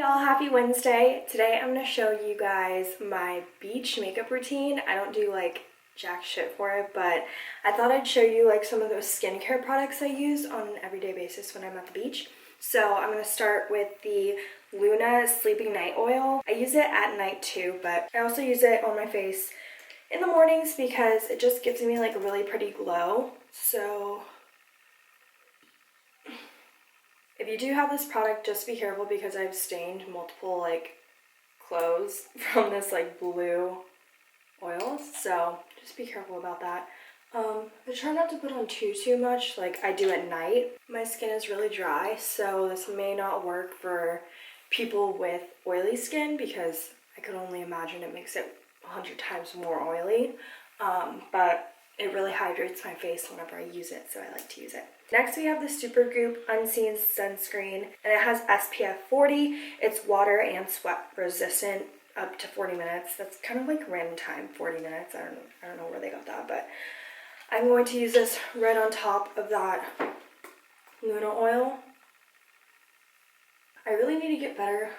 y'all, happy Wednesday. Today I'm going to show you guys my beach makeup routine. I don't do like jack shit for it, but I thought I'd show you like some of those skincare products I use on an everyday basis when I'm at the beach. So I'm going to start with the Luna Sleeping Night Oil. I use it at night too, but I also use it on my face in the mornings because it just gives me like a really pretty glow. So if you do have this product, just be careful because I've stained multiple like clothes from this like blue oil, so just be careful about that. I try not to put on too much like I do at night. My skin is really dry, so this may not work for people with oily skin because I could only imagine it makes it 100 times more oily, but it really hydrates my face whenever I use it, so I like to use it. Next we have the Supergoop Unseen Sunscreen, and it has SPF 40. It's water and sweat resistant up to 40 minutes. That's kind of like random time, 40 minutes. I don't know where they got that, but I'm going to use this right on top of that Luna oil. I really need to get better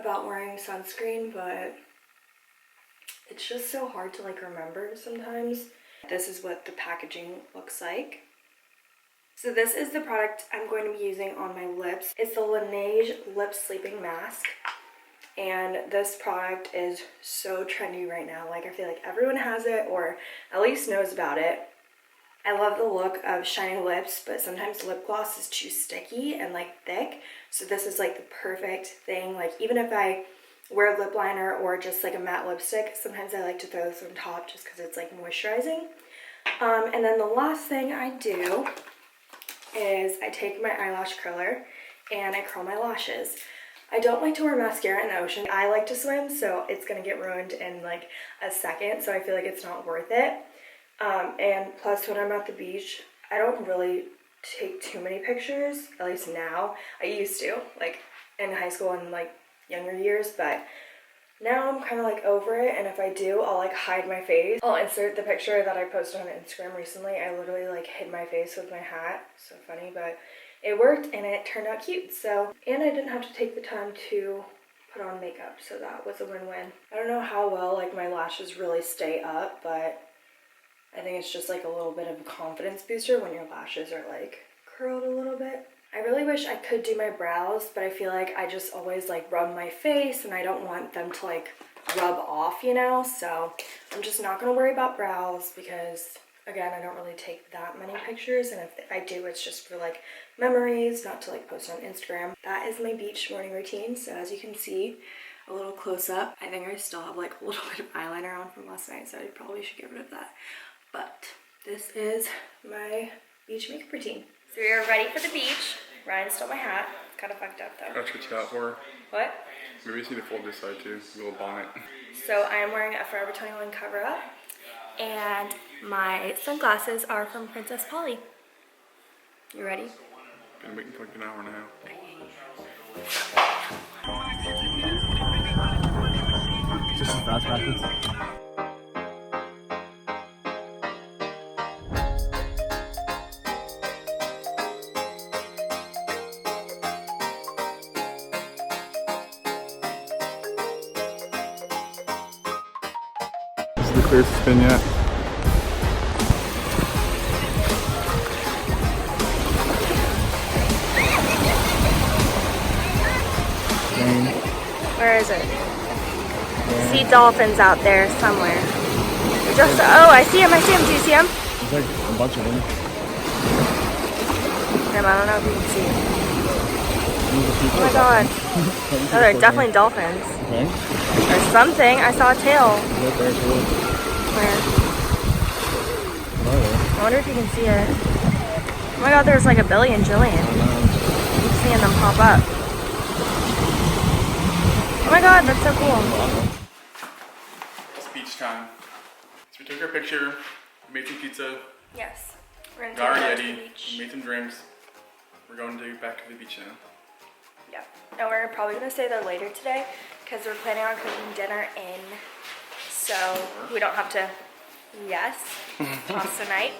about wearing sunscreen, but it's just so hard to like remember sometimes. This is what the packaging looks like. So this is the product I'm going to be using on my lips. It's the Laneige Lip Sleeping Mask. And this product is so trendy right now. Like I feel like everyone has it or at least knows about it. I love the look of shiny lips, but sometimes lip gloss is too sticky and like thick. So this is like the perfect thing. Like even if I wear a lip liner or just like a matte lipstick, sometimes I like to throw this on top just because it's like moisturizing. And then the last thing I do is I take my eyelash curler and I curl my lashes. I don't like to wear mascara in the ocean. I like to swim, so it's gonna get ruined in like a second, so I feel like it's not worth it. And plus when I'm at the beach, I don't really take too many pictures, at least now. I used to, like in high school and like younger years, but now I'm kind of like over it, and if I do, I'll like hide my face. I'll insert the picture that I posted on Instagram recently. I literally like hid my face with my hat. So funny, but it worked and it turned out cute. So, and I didn't have to take the time to put on makeup, so that was a win-win. I don't know how well like my lashes really stay up, but I think it's just like a little bit of a confidence booster when your lashes are like curled a little bit. I really wish I could do my brows, but I feel like I just always like rub my face and I don't want them to like rub off, you know? So I'm just not gonna worry about brows because again, I don't really take that many pictures, and if I do, it's just for like memories, not to like post on Instagram. That is my beach morning routine. So as you can see, a little close up, I think I still have like a little bit of eyeliner on from last night, so I probably should get rid of that. But this is my beach makeup routine. So we are ready for the beach. Ryan stole my hat. It's kind of fucked up though. That's what you got for her. What? Maybe you just need to fold this side too, a little bonnet. So I am wearing a Forever 21 cover up, and my sunglasses are from Princess Polly. You ready? Been waiting for like an hour now. Just some fast practice. This is the clearest spin yet. Where is it? See dolphins out there somewhere. Just, oh, I see him, I see him. Do you see him? There's like a bunch of them. I don't know if you can see. Oh my god. Oh, they're definitely dolphins. Okay. Or something. I saw a tail. Right there, too. Where? Right there. I wonder if you can see it. Oh my god, there's like a billion jillion. I'm seeing them pop up. Oh my god, that's so cool. It's beach time. So we took our picture, we made some pizza, Yes. We're got our gonna take it Yeti, to the beach. made some drinks. We're going to back to the beach now. Yeah. And we're probably gonna stay there later today because we're planning on cooking dinner in, so we don't have to, yes, pasta night.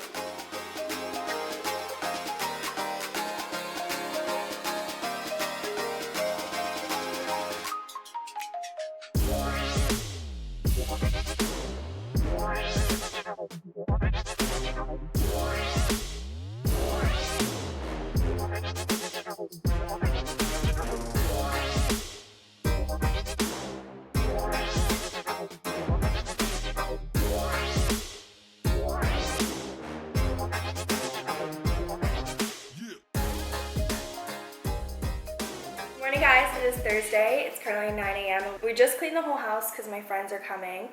is Thursday. It's currently 9 a.m. We just cleaned the whole house because my friends are coming.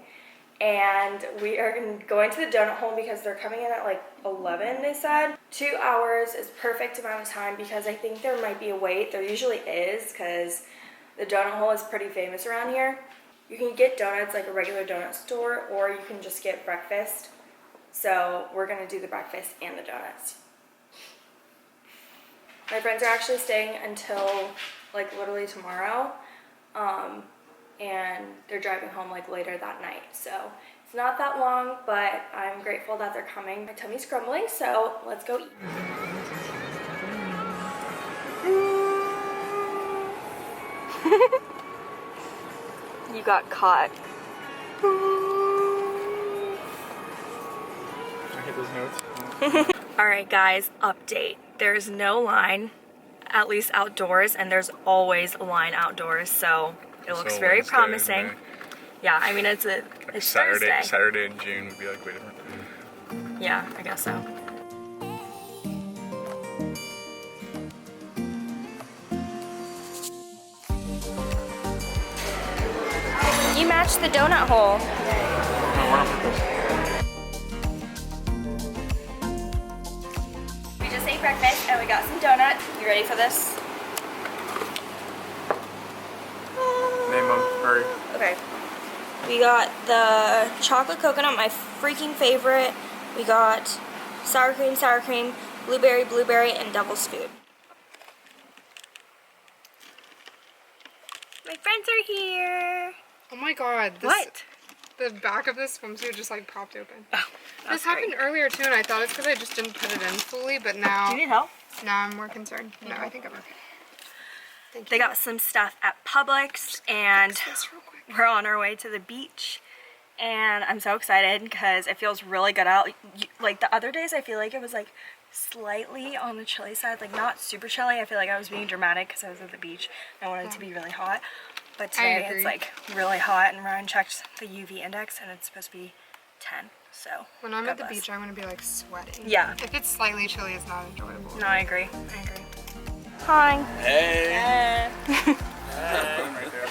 And we are going to the donut hole because they're coming in at like 11, they said. 2 hours is perfect amount of time because I think there might be a wait. There usually is because the donut hole is pretty famous around here. You can get donuts like a regular donut store, or you can just get breakfast. So we're gonna do the breakfast and the donuts. My friends are actually staying until like literally tomorrow. And they're driving home like later that night. So it's not that long, but I'm grateful that they're coming. My tummy's grumbling, so let's go eat. You got caught. I hit those notes. All right, guys, update. There's no line, at least outdoors, and there's always a line outdoors, so it looks very Wednesday, promising. May. Yeah, I mean, it's Thursday. Saturday in June would be like way different. Yeah, I guess so. You matched the donut hole. No, we're on purpose. We just ate breakfast and we got some donuts. You ready for this? Name them, hurry. Okay. We got the chocolate coconut, my freaking favorite. We got sour cream, blueberry, and devil's food. My friends are here. Oh my god. What? The back of this swimsuit just like popped open. Oh, This happened earlier too, and I thought it's because I just didn't put it in fully, but now, Do you need help? now I'm more concerned. No, I think I'm okay. Thank They you. got some stuff at Publix, and This real quick. we're on our way to the beach. And I'm so excited because it feels really good out. Like the other days, I feel like it was like slightly on the chilly side, like not super chilly. I feel like I was being dramatic because I was at the beach and I wanted it to be really hot. But today agree. it's like really hot, and Ryan checked the UV index and it's supposed to be 10. So When I'm God at the bless. beach, I want to be like sweating. Yeah. If it's slightly chilly, it's not enjoyable. No, I agree. Hi. Hey. Hey. Right there.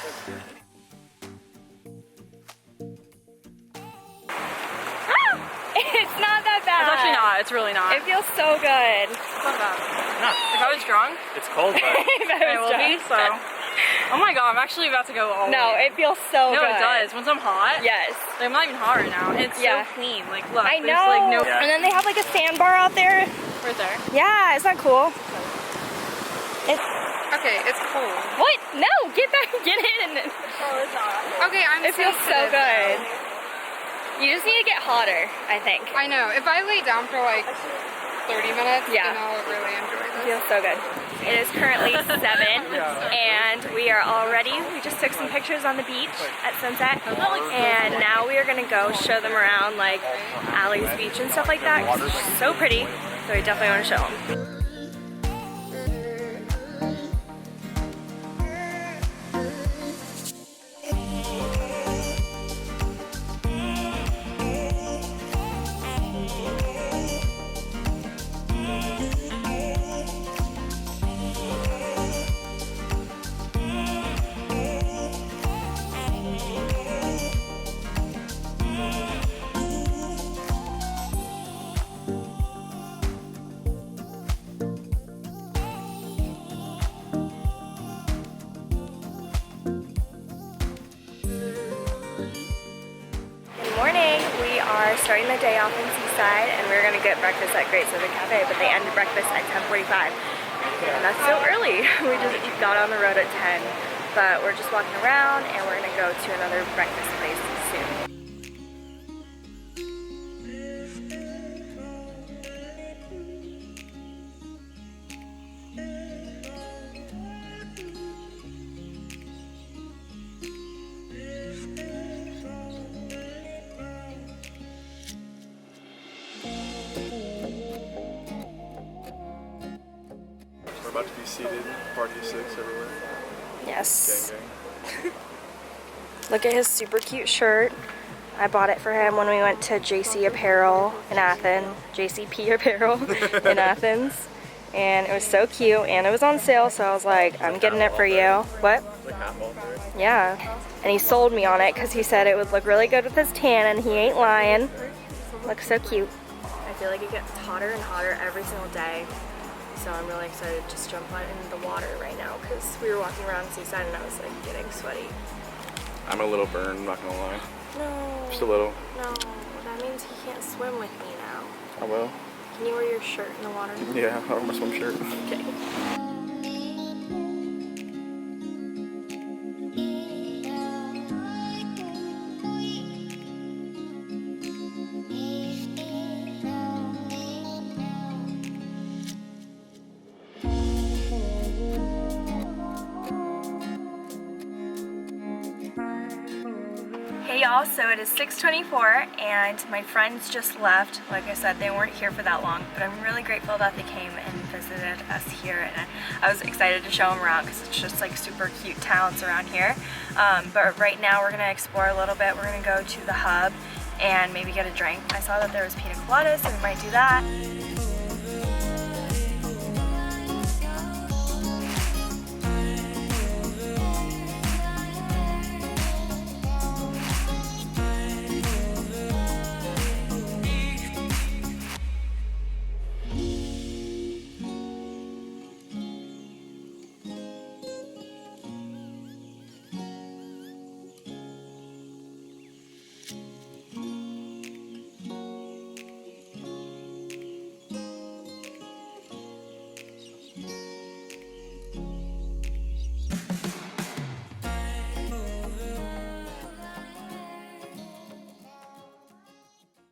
It's not that bad. It's actually not. It's really not. It feels so good. It's not bad. If I was drunk, It's cold, but I will be, so. Oh my god, I'm actually about to go all No, the way. it feels so No, good. it does. Once I'm hot, Yes. like, I'm not even hot right now. And it's Yeah. so clean. Like, look, I there's know. like no. And then they have like a sandbar out there. Right there. Yeah, isn't that cool? It's Okay, it's cold. what? No, get back, get in. Oh, it's not. Okay, I'm It feels so sensitive. good. You just need to get hotter, I think. I know. If I lay down for like 30 minutes, Yeah. then I'll really enjoy It this. feels so good. It is currently 7 and we are all ready. We just took some pictures on the beach at sunset, and now we are gonna go show them around like Alley's beach and stuff like that. 'Cause it's so pretty, so we definitely want to show them. Good morning. We are starting the day off in Seaside, and we're gonna get breakfast at Great Southern Cafe, but they end breakfast at 10:45. And that's so early. We just got on the road at 10, but we're just walking around, and we're gonna go to another breakfast place soon. We're about to be seated, party of 6 everywhere. Yes. Gang, gang. Look at his super cute shirt. I bought it for him when we went to JC Apparel in Athens, JCP Apparel in Athens. And it was so cute, and it was on sale, so I was like, I'm getting it for you. What? Like half all three. Yeah, and he sold me on it because he said it would look really good with his tan, and he ain't lying. Looks so cute. I feel like it gets hotter and hotter every single day, so I'm really excited to just jump in the water right now because we were walking around the seaside and I was like getting sweaty. I'm a little burned, I'm not gonna lie. No. Just a little. No, that means he can't swim with me now. I will. Can you wear your shirt in the water? Yeah, I'll wear my swim shirt. Okay. Hey y'all, so it is 6:24 and my friends just left. Like I said, they weren't here for that long, but I'm really grateful that they came and visited us here, and I was excited to show them around because it's just like super cute towns around here. But right now we're gonna explore a little bit. We're gonna go to the hub and maybe get a drink. I saw that there was pina coladas, so we might do that.